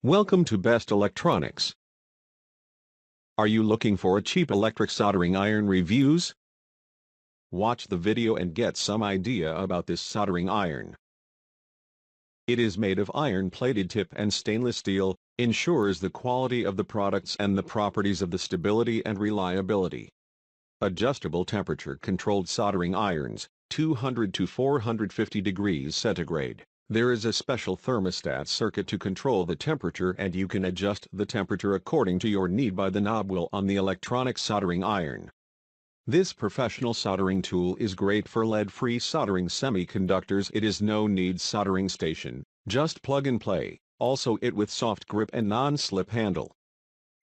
Welcome to Best Electronics. Are you looking for a cheap electric soldering iron reviews? Watch the video and get some idea about this soldering iron. It is made of iron-plated tip and stainless steel, ensures the quality of the products and the properties of the stability and reliability. Adjustable temperature-controlled soldering irons, 200 to 450 degrees centigrade. There is a special thermostat circuit to control the temperature, and you can adjust the temperature according to your need by the knob wheel on the electronic soldering iron. This professional soldering tool is great for lead-free soldering semiconductors. It is no-need soldering station, just plug and play, also it with soft grip and non-slip handle.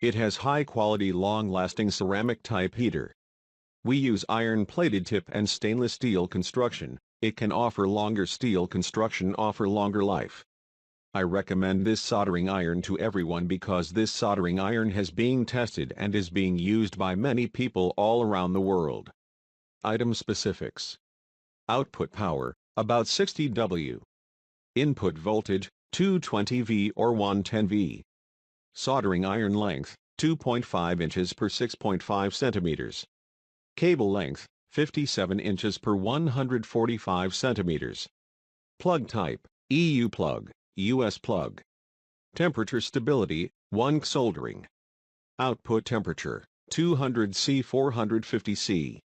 It has high-quality long-lasting ceramic type heater. We use iron-plated tip and stainless steel construction. It can offer longer steel construction, offer longer life. I recommend this soldering iron to everyone because this soldering iron has been tested and is being used by many people all around the world. Item specifics. Output power, about 60 W. Input voltage, 220 V or 110 V. Soldering iron length, 2.5 inches per 6.5 centimeters. Cable length, 57 inches per 145 centimeters. Plug type, EU plug, US plug. Temperature stability, 1 soldering. Output temperature, 200 C 450 C.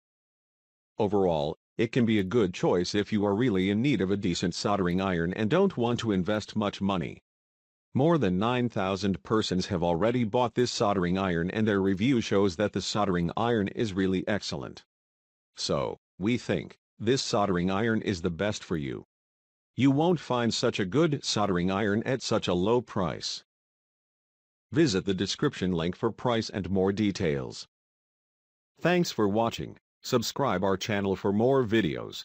Overall, it can be a good choice if you are really in need of a decent soldering iron and don't want to invest much money. More than 9,000 persons have already bought this soldering iron and their review shows that the soldering iron is really excellent. So, we think, this soldering iron is the best for you. You won't find such a good soldering iron at such a low price. Visit the description link for price and more details. Thanks for watching. Subscribe our channel for more videos.